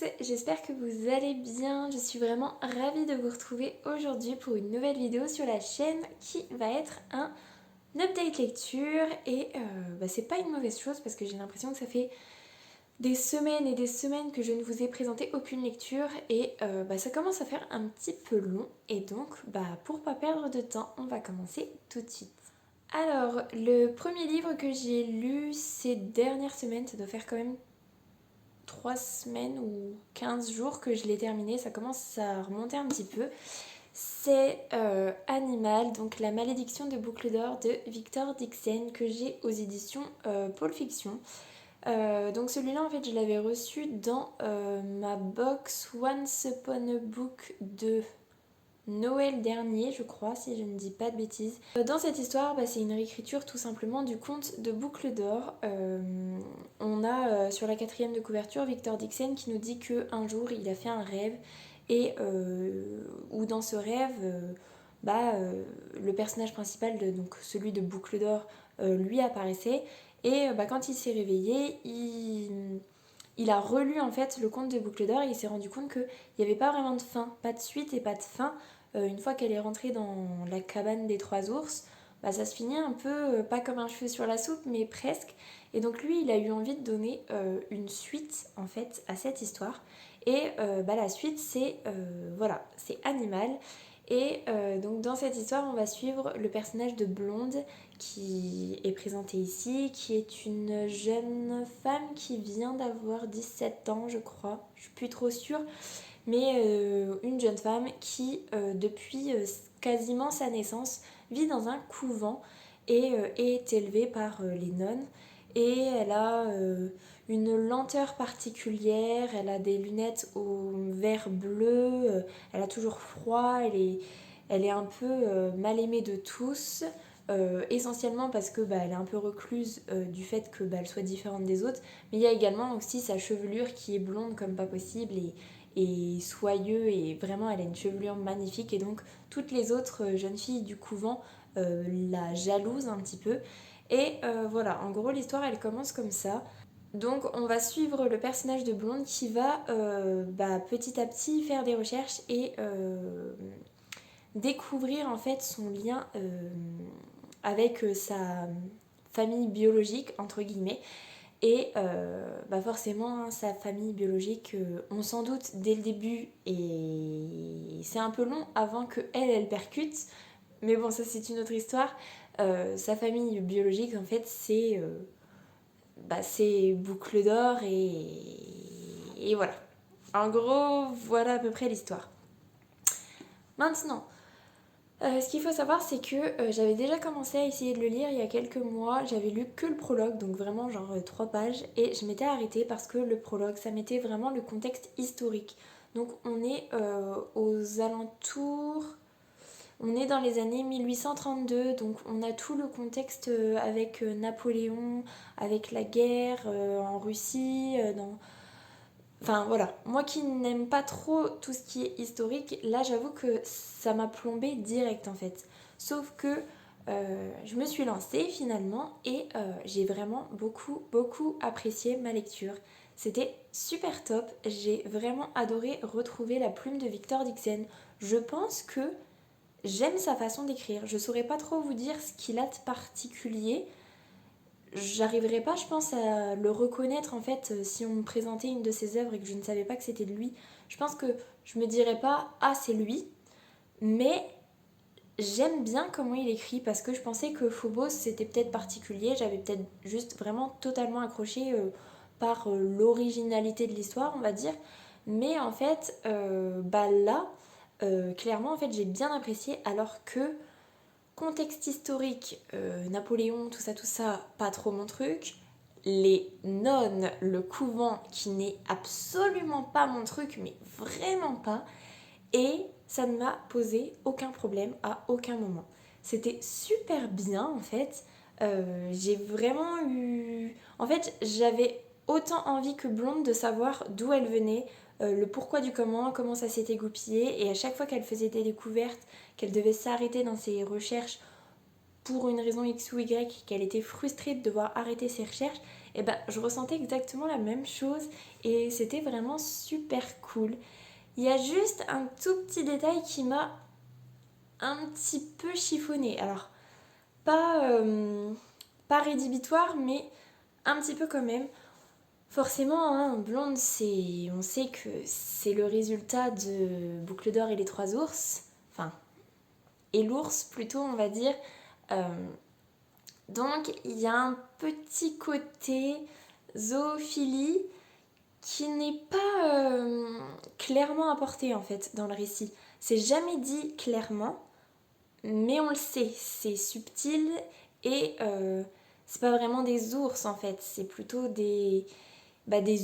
tous, j'espère que vous allez bien. Je suis vraiment ravie de vous retrouver aujourd'hui pour une nouvelle vidéo sur la chaîne qui va être un update lecture et c'est pas une mauvaise chose parce que j'ai l'impression que ça fait des semaines et des semaines que je ne vous ai présenté aucune lecture et ça commence à faire un petit peu long et donc pour pas perdre de temps, on va commencer tout de suite. Alors, le premier livre que j'ai lu ces dernières semaines, ça doit faire quand même 3 semaines ou 15 jours que je l'ai terminé, ça commence à remonter un petit peu. C'est Animal, donc La malédiction de Boucle d'Or de Victor Dixon que j'ai aux éditions Pôle Fiction. Donc celui-là en fait je l'avais reçu dans ma box Once Upon a Book de Noël dernier, je crois, si je ne dis pas de bêtises. Dans cette histoire, c'est une réécriture tout simplement du conte de Boucle d'Or. On a sur la 4e de couverture Victor Dixon qui nous dit qu'un jour il a fait un rêve et où dans ce rêve, le personnage principal, donc celui de Boucle d'Or, lui apparaissait. Et quand il s'est réveillé, il a relu en fait le conte de Boucle d'Or et il s'est rendu compte qu'il n'y avait pas vraiment de fin, pas de suite et pas de fin. Une fois qu'elle est rentrée dans la cabane des 3 ours, ça se finit un peu, pas comme un cheveu sur la soupe, mais presque. Et donc lui, il a eu envie de donner une suite en fait à cette histoire. Et la suite, c'est Animal. Et donc dans cette histoire, on va suivre le personnage de Blonde qui est présentée ici, qui est une jeune femme qui vient d'avoir 17 ans, je crois. Je suis plus trop sûre, mais une jeune femme qui, depuis quasiment sa naissance, vit dans un couvent et est élevée par les nonnes. Et elle a une lenteur particulière, elle a des lunettes au vert bleu, elle a toujours froid, elle est un peu mal aimée de tous. Essentiellement parce que elle est un peu recluse du fait que elle soit différente des autres, mais il y a également aussi sa chevelure qui est blonde comme pas possible et soyeux, et vraiment elle a une chevelure magnifique et donc toutes les autres jeunes filles du couvent la jalousent un petit peu. Et voilà, en gros l'histoire elle commence comme ça. Donc on va suivre le personnage de Blonde qui va petit à petit faire des recherches et découvrir en fait son lien avec sa famille biologique entre guillemets. Et forcément, sa famille biologique, on s'en doute dès le début, et c'est un peu long avant que elle percute. Mais bon, ça c'est une autre histoire. Sa famille biologique, en fait, c'est Boucle d'Or et voilà. En gros, voilà à peu près l'histoire. Maintenant, ce qu'il faut savoir, c'est que j'avais déjà commencé à essayer de le lire il y a quelques mois. J'avais lu que le prologue, donc vraiment genre 3 pages, et je m'étais arrêtée parce que le prologue, ça mettait vraiment le contexte historique. Donc on est aux alentours, on est dans les années 1832, donc on a tout le contexte avec Napoléon, avec la guerre en Russie, Enfin voilà, moi qui n'aime pas trop tout ce qui est historique, là j'avoue que ça m'a plombé direct en fait. Sauf que je me suis lancée finalement et j'ai vraiment beaucoup apprécié ma lecture. C'était super top, j'ai vraiment adoré retrouver la plume de Victor Dixon. Je pense que j'aime sa façon d'écrire. Je saurais pas trop vous dire ce qu'il a de particulier. J'arriverais pas, je pense, à le reconnaître en fait si on me présentait une de ses œuvres et que je ne savais pas que c'était de lui. Je pense que je me dirais pas ah c'est lui, mais j'aime bien comment il écrit parce que je pensais que Phobos c'était peut-être particulier, j'avais peut-être juste vraiment totalement accroché par l'originalité de l'histoire, on va dire. Mais en fait, là, clairement en fait j'ai bien apprécié alors que contexte historique, Napoléon, tout ça, pas trop mon truc. Les nonnes, le couvent qui n'est absolument pas mon truc, mais vraiment pas. Et ça ne m'a posé aucun problème à aucun moment. C'était super bien en fait. J'ai vraiment eu... En fait, j'avais autant envie que Blonde de savoir d'où elle venait, le pourquoi du comment ça s'était goupillé. Et à chaque fois qu'elle faisait des découvertes, qu'elle devait s'arrêter dans ses recherches pour une raison X ou Y, qu'elle était frustrée de devoir arrêter ses recherches, et ben je ressentais exactement la même chose et c'était vraiment super cool. Il y a juste un tout petit détail qui m'a un petit peu chiffonné. Alors, pas rédhibitoire, mais un petit peu quand même. Forcément, hein, Blonde, on sait que c'est le résultat de Boucle d'Or et les Trois Ours. Enfin, et l'ours plutôt, on va dire. Euh, donc, il y a un petit côté zoophilie qui n'est pas clairement apporté en fait dans le récit. C'est jamais dit clairement, mais on le sait, c'est subtil et c'est pas vraiment des ours en fait, c'est plutôt des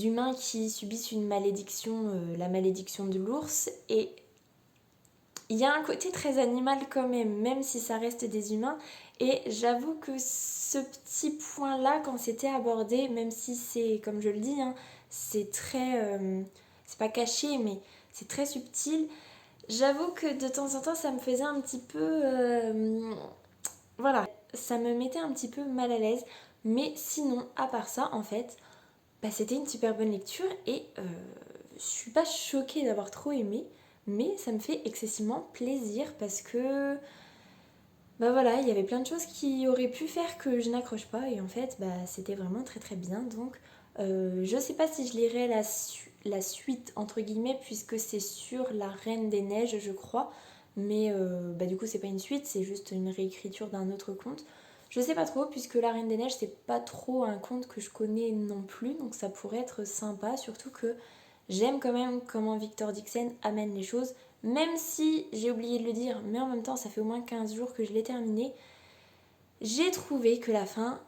humains qui subissent une malédiction, la malédiction de l'ours. Et il y a un côté très animal quand même, même si ça reste des humains. Et j'avoue que ce petit point-là, quand c'était abordé, même si c'est, comme je le dis, hein, c'est très... c'est pas caché, mais c'est très subtil. J'avoue que de temps en temps, ça me faisait un petit peu... voilà, ça me mettait un petit peu mal à l'aise. Mais sinon, à part ça, en fait, bah, c'était une super bonne lecture et je suis pas choquée d'avoir trop aimé, mais ça me fait excessivement plaisir parce que bah voilà, il y avait plein de choses qui auraient pu faire que je n'accroche pas et en fait bah c'était vraiment très très bien. Donc je sais pas si je lirai la suite entre guillemets puisque c'est sur la Reine des Neiges je crois, mais bah du coup c'est pas une suite, c'est juste une réécriture d'un autre conte. Je sais pas trop puisque la Reine des Neiges c'est pas trop un conte que je connais non plus, donc ça pourrait être sympa, surtout que j'aime quand même comment Victor Dixon amène les choses, même si j'ai oublié de le dire, mais en même temps ça fait au moins 15 jours que je l'ai terminé. J'ai trouvé que la fin,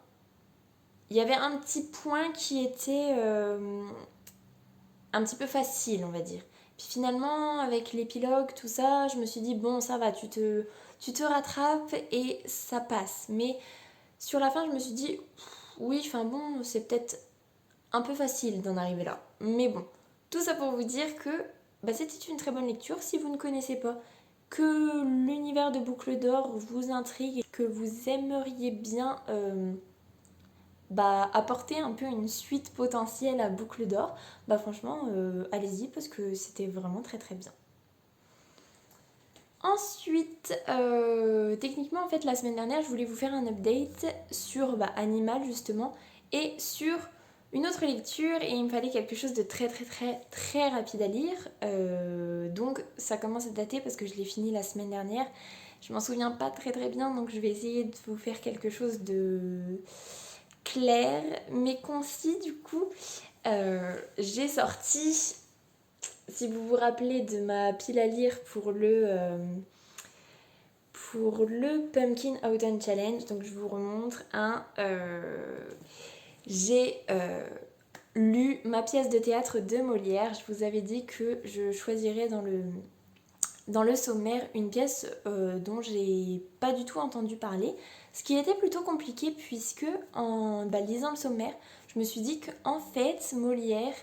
il y avait un petit point qui était un petit peu facile, on va dire. Puis finalement, avec l'épilogue, tout ça, je me suis dit, bon, ça va, tu te rattrapes et ça passe. Mais sur la fin, je me suis dit, oui, enfin bon, c'est peut-être un peu facile d'en arriver là. Mais bon, tout ça pour vous dire que bah, c'était une très bonne lecture. Si vous ne connaissez pas, que l'univers de Boucle d'Or vous intrigue et que vous aimeriez bien bah, apporter un peu une suite potentielle à Boucle d'Or, bah franchement, allez-y parce que c'était vraiment très très bien. Ensuite, techniquement, en fait, la semaine dernière, je voulais vous faire un update sur bah, Animal, justement, et sur une autre lecture, et il me fallait quelque chose de très, très, très, très rapide à lire. Donc, ça commence à dater parce que je l'ai fini la semaine dernière. Je m'en souviens pas très, très bien, donc je vais essayer de vous faire quelque chose de clair, mais concis, du coup. J'ai sorti, si vous vous rappelez de ma pile à lire pour le Pumpkin Autumn Challenge, donc je vous remontre j'ai lu ma pièce de théâtre de Molière. Je vous avais dit que je choisirais dans le sommaire une pièce dont j'ai pas du tout entendu parler, ce qui était plutôt compliqué puisque en lisant le sommaire, je me suis dit qu'en fait Molière,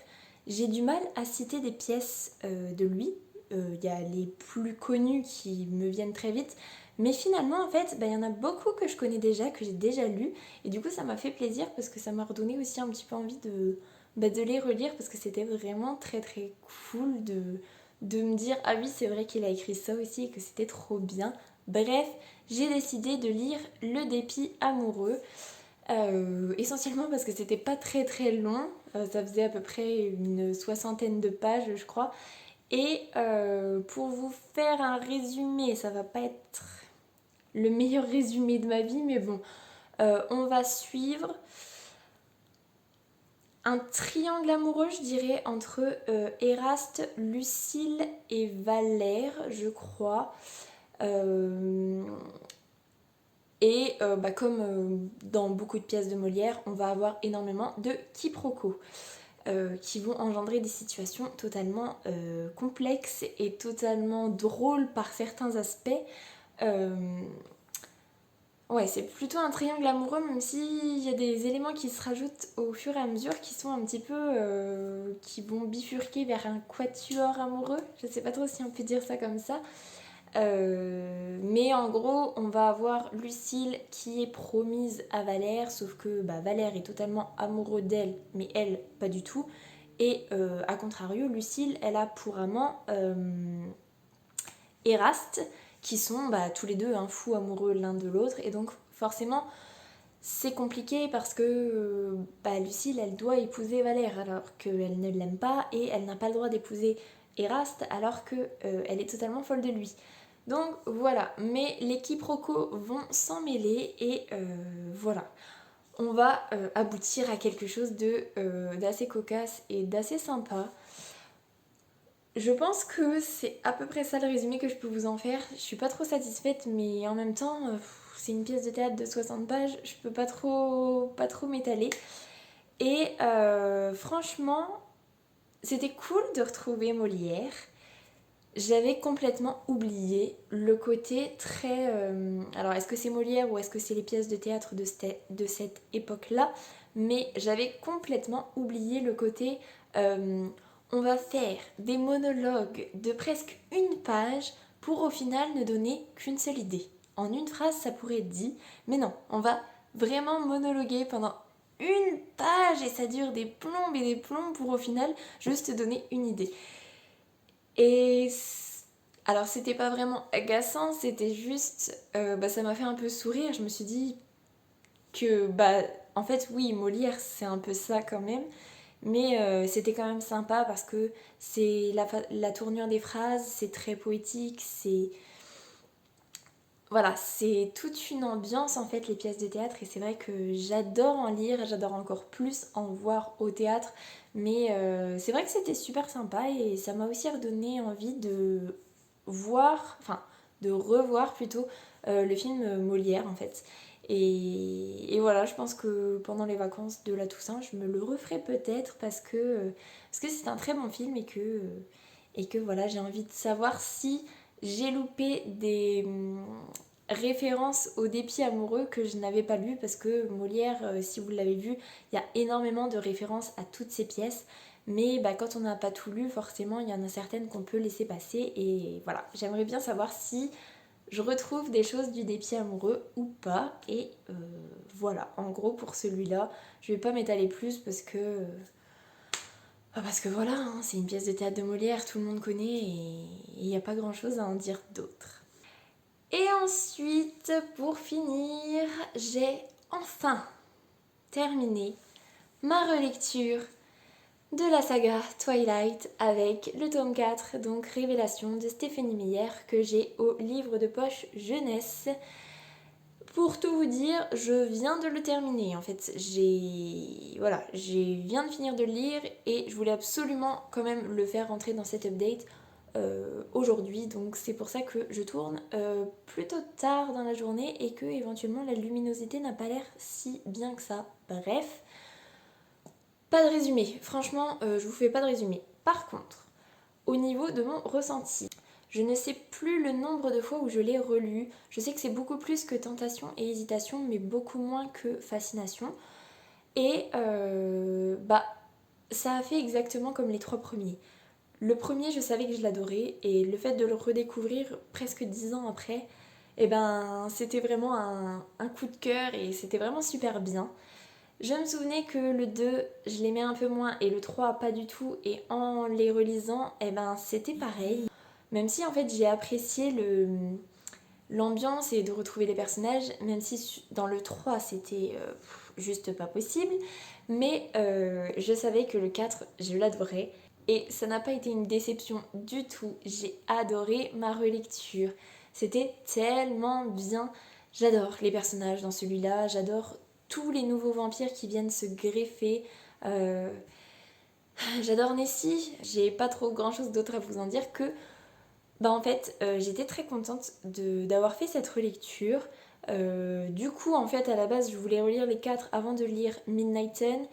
j'ai du mal à citer des pièces de lui. Il y a les plus connues qui me viennent très vite, mais finalement en fait il y en a beaucoup que je connais déjà, que j'ai déjà lu, et du coup ça m'a fait plaisir parce que ça m'a redonné aussi un petit peu envie de les relire parce que c'était vraiment très très cool de me dire ah oui c'est vrai qu'il a écrit ça aussi et que c'était trop bien. Bref, j'ai décidé de lire Le Dépit amoureux, essentiellement parce que c'était pas très très long, ça faisait à peu près une soixantaine de pages je crois, et pour vous faire un résumé, ça va pas être le meilleur résumé de ma vie mais bon, on va suivre un triangle amoureux, je dirais, entre Éraste, Lucille et Valère, je crois. Comme dans beaucoup de pièces de Molière, on va avoir énormément de quiproquos qui vont engendrer des situations totalement complexes et totalement drôles par certains aspects. Ouais, c'est plutôt un triangle amoureux, même s'il y a des éléments qui se rajoutent au fur et à mesure qui sont un petit peu. Qui vont bifurquer vers un quatuor amoureux. Je sais pas trop si on peut dire ça comme ça. Mais en gros, on va avoir Lucille qui est promise à Valère, sauf que Valère est totalement amoureux d'elle, mais elle, pas du tout. Et à contrario, Lucille, elle a pour amant Éraste, qui sont tous les deux fous amoureux l'un de l'autre. Et donc forcément, c'est compliqué parce que Lucille, elle doit épouser Valère alors qu'elle ne l'aime pas, et elle n'a pas le droit d'épouser Éraste alors qu'elle est totalement folle de lui. Donc voilà, mais les quiproquos vont s'en mêler et voilà. On va aboutir à quelque chose d'assez cocasse et d'assez sympa. Je pense que c'est à peu près ça le résumé que je peux vous en faire. Je suis pas trop satisfaite, mais en même temps, c'est une pièce de théâtre de 60 pages, je peux pas trop m'étaler. Et franchement, c'était cool de retrouver Molière. J'avais complètement oublié le côté très... alors, est-ce que c'est Molière ou est-ce que c'est les pièces de théâtre de cette époque-là? Mais j'avais complètement oublié le côté... on va faire des monologues de presque une page pour au final ne donner qu'une seule idée. En une phrase, ça pourrait être dit, mais non, on va vraiment monologuer pendant une page et ça dure des plombes et des plombes pour au final juste donner une idée. Et alors c'était pas vraiment agaçant, c'était juste, ça m'a fait un peu sourire. Je me suis dit que en fait oui, Molière c'est un peu ça quand même, mais c'était quand même sympa parce que c'est la tournure des phrases, c'est très poétique, c'est voilà, c'est toute une ambiance en fait les pièces de théâtre, et c'est vrai que j'adore en lire, j'adore encore plus en voir au théâtre, mais c'est vrai que c'était super sympa et ça m'a aussi redonné envie de voir, enfin de revoir plutôt le film Molière en fait. Et voilà, je pense que pendant les vacances de la Toussaint, je me le referai peut-être parce que c'est un très bon film et que voilà, j'ai envie de savoir si j'ai loupé des références au dépit amoureux que je n'avais pas lu, parce que Molière, si vous l'avez vu, il y a énormément de références à toutes ces pièces. Mais quand on n'a pas tout lu, forcément, il y en a certaines qu'on peut laisser passer. Et voilà, j'aimerais bien savoir si je retrouve des choses du dépit amoureux ou pas. Et voilà, en gros, pour celui-là, je vais pas m'étaler plus parce que voilà, c'est une pièce de théâtre de Molière, tout le monde connaît et il n'y a pas grand-chose à en dire d'autre. Et ensuite, pour finir, j'ai enfin terminé ma relecture de la saga Twilight avec le tome 4, donc Révélation de Stéphanie Meyer, que j'ai au livre de poche jeunesse. Pour tout vous dire, je viens de le terminer. En fait, je viens de finir de le lire et je voulais absolument quand même le faire rentrer dans cette update aujourd'hui. Donc c'est pour ça que je tourne plutôt tard dans la journée et que éventuellement la luminosité n'a pas l'air si bien que ça. Bref, pas de résumé. Franchement, je vous fais pas de résumé. Par contre, au niveau de mon ressenti, je ne sais plus le nombre de fois où je l'ai relu. Je sais que c'est beaucoup plus que tentation et hésitation, mais beaucoup moins que fascination. Et ça a fait exactement comme les 3 premiers. Le premier, je savais que je l'adorais, et le fait de le redécouvrir presque 10 ans après, c'était vraiment un coup de cœur et c'était vraiment super bien. Je me souvenais que le 2, je l'aimais un peu moins et le 3, pas du tout. Et en les relisant, c'était pareil. Même si en fait j'ai apprécié l'ambiance et de retrouver les personnages, même si dans le 3 c'était juste pas possible. Mais je savais que le 4, je l'adorais. Et ça n'a pas été une déception du tout. J'ai adoré ma relecture. C'était tellement bien. J'adore les personnages dans celui-là. J'adore tous les nouveaux vampires qui viennent se greffer. Euh, J'adore Nessie. J'ai pas trop grand chose d'autre à vous en dire que en fait, j'étais très contente d'avoir fait cette relecture. Du coup, en fait, à la base, je voulais relire les 4 avant de lire Midnight Sun.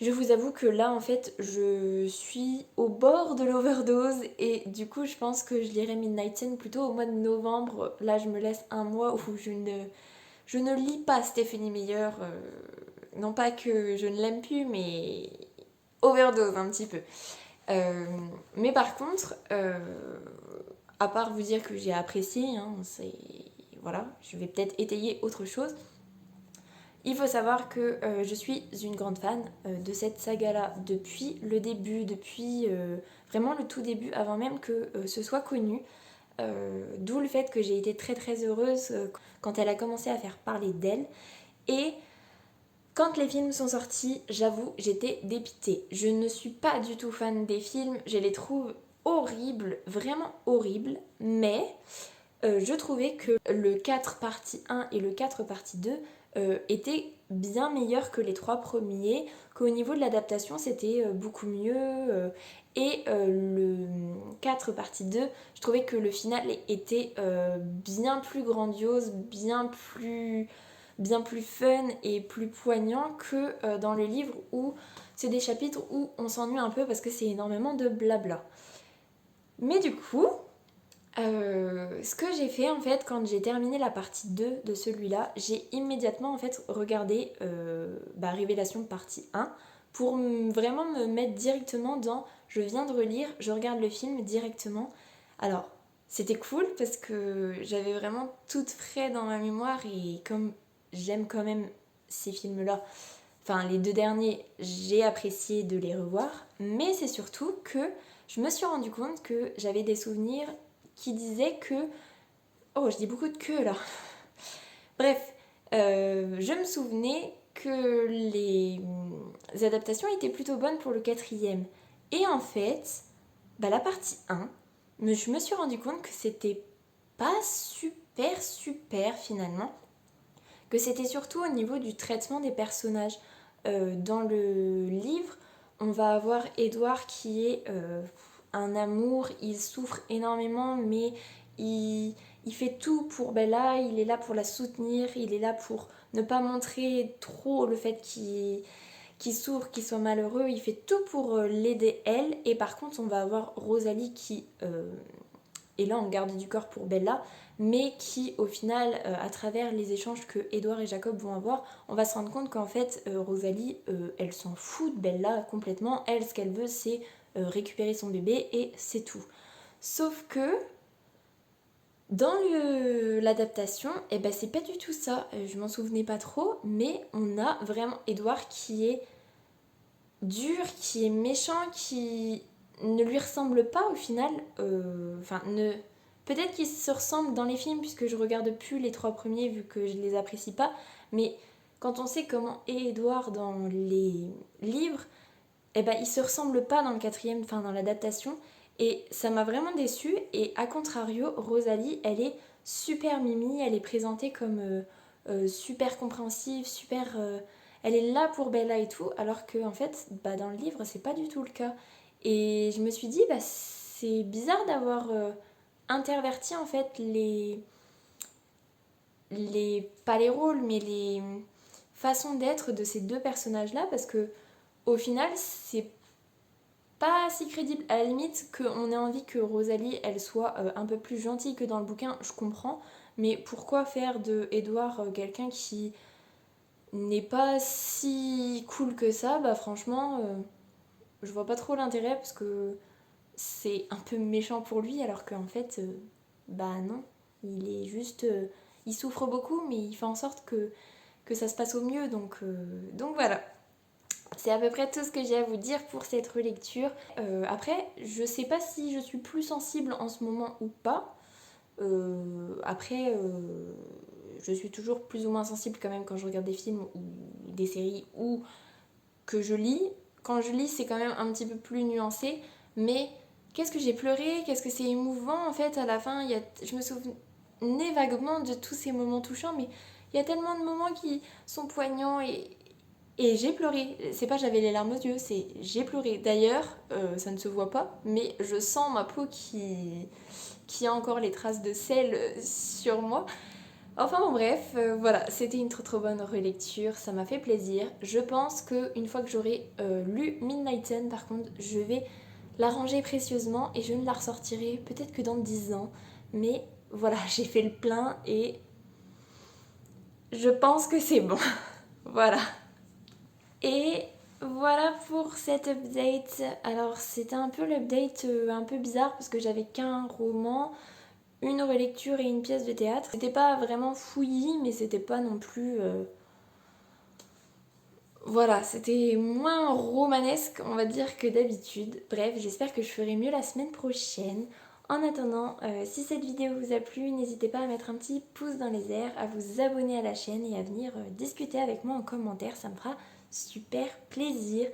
Je vous avoue que là, en fait, je suis au bord de l'overdose et du coup, je pense que je lirai Midnight Sun plutôt au mois de novembre. Là, je me laisse un mois où je ne lis pas Stephanie Meyer. Non pas que je ne l'aime plus, mais overdose un petit peu. Mais par contre, à part vous dire que j'ai apprécié, hein, voilà, je vais peut-être étayer autre chose. Il faut savoir que je suis une grande fan de cette saga-là depuis le début, depuis vraiment le tout début, avant même que ce soit connu. D'où le fait que j'ai été très très heureuse quand elle a commencé à faire parler d'elle. Et quand les films sont sortis, j'avoue, j'étais dépitée. Je ne suis pas du tout fan des films, je les trouve horribles, vraiment horribles, mais je trouvais que le 4 partie 1 et le 4 partie 2 étaient bien meilleurs que les trois premiers, qu'au niveau de l'adaptation c'était beaucoup mieux. Le 4 partie 2, je trouvais que le final était bien plus grandiose, bien plus fun et plus poignant que dans le livre où c'est des chapitres où on s'ennuie un peu parce que c'est énormément de blabla. Mais du coup, ce que j'ai fait en fait quand j'ai terminé la partie 2 de celui-là, j'ai immédiatement en fait regardé Révélation partie 1 pour vraiment me mettre directement dans je viens de relire, je regarde le film directement. Alors, c'était cool parce que j'avais vraiment tout frais dans ma mémoire et comme j'aime quand même ces films-là, enfin les deux derniers, j'ai apprécié de les revoir, mais c'est surtout que je me suis rendu compte que j'avais des souvenirs qui disaient que... Oh, je dis beaucoup de que là. Bref, je me souvenais que les adaptations étaient plutôt bonnes pour le quatrième. Et en fait, la partie 1, je me suis rendu compte que c'était pas super finalement, que c'était surtout au niveau du traitement des personnages. Dans le livre, on va avoir Édouard qui est un amour, il souffre énormément, mais il fait tout pour Bella, il est là pour la soutenir, il est là pour ne pas montrer trop le fait qu'il souffre, qu'il soit malheureux, il fait tout pour l'aider elle. Et par contre, on va avoir Rosalie qui est là en garde du corps pour Bella, mais qui au final, à travers les échanges que Édouard et Jacob vont avoir, on va se rendre compte qu'en fait Rosalie, elle s'en fout de Bella complètement. Elle, ce qu'elle veut, c'est récupérer son bébé et c'est tout. Sauf que dans l'adaptation, c'est pas du tout ça. Je m'en souvenais pas trop, mais on a vraiment Édouard qui est dur, qui est méchant, qui ne lui ressemble pas au final. Peut-être qu'ils se ressemblent dans les films puisque je regarde plus les trois premiers vu que je les apprécie pas, mais quand on sait comment est Édouard dans les livres, il se ressemble pas dans le quatrième, enfin dans l'adaptation, et ça m'a vraiment déçue. Et à contrario, Rosalie, elle est super mimi, elle est présentée comme super compréhensive, elle est là pour Bella et tout, alors que en fait, dans le livre, c'est pas du tout le cas. Et je me suis dit, c'est bizarre d'avoir interverti en fait pas les rôles, mais les façons d'être de ces deux personnages-là, parce que au final, c'est pas si crédible. À la limite, qu'on ait envie que Rosalie, elle soit un peu plus gentille que dans le bouquin, je comprends. Mais pourquoi faire de Édouard quelqu'un qui n'est pas si cool que ça? Franchement, je vois pas trop l'intérêt parce que c'est un peu méchant pour lui, alors qu'en fait, non. Il est juste... il souffre beaucoup, mais il fait en sorte que ça se passe au mieux. Donc voilà. C'est à peu près tout ce que j'ai à vous dire pour cette relecture. Après, je sais pas si je suis plus sensible en ce moment ou pas. Après, je suis toujours plus ou moins sensible quand même quand je regarde des films ou des séries ou que je lis. Quand je lis, c'est quand même un petit peu plus nuancé. Mais qu'est-ce que j'ai pleuré? Qu'est-ce que c'est émouvant en fait à la fin. Je me souvenais vaguement de tous ces moments touchants, mais il y a tellement de moments qui sont poignants et j'ai pleuré. C'est pas j'avais les larmes aux yeux, c'est j'ai pleuré. D'ailleurs, ça ne se voit pas, mais je sens ma peau qui a encore les traces de sel sur moi. Enfin bon bref, voilà, c'était une trop bonne relecture, ça m'a fait plaisir. Je pense qu'une fois que j'aurai lu Midnight Sun, par contre, je vais la ranger précieusement et je ne la ressortirai peut-être que dans 10 ans. Mais voilà, j'ai fait le plein et je pense que c'est bon. Voilà. Et Voilà pour cet update. Alors c'était un peu l'update un peu bizarre parce que j'avais qu'un roman, une relecture et une pièce de théâtre. C'était pas vraiment fouillis mais c'était pas non plus... Voilà, c'était moins romanesque on va dire que d'habitude. Bref, j'espère que je ferai mieux la semaine prochaine. En attendant, si cette vidéo vous a plu, n'hésitez pas à mettre un petit pouce dans les airs, à vous abonner à la chaîne et à venir discuter avec moi en commentaire, ça me fera super plaisir.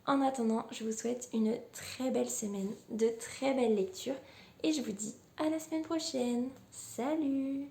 En attendant, je vous souhaite une très belle semaine, de très belles lectures et je vous dis à la semaine prochaine. Salut!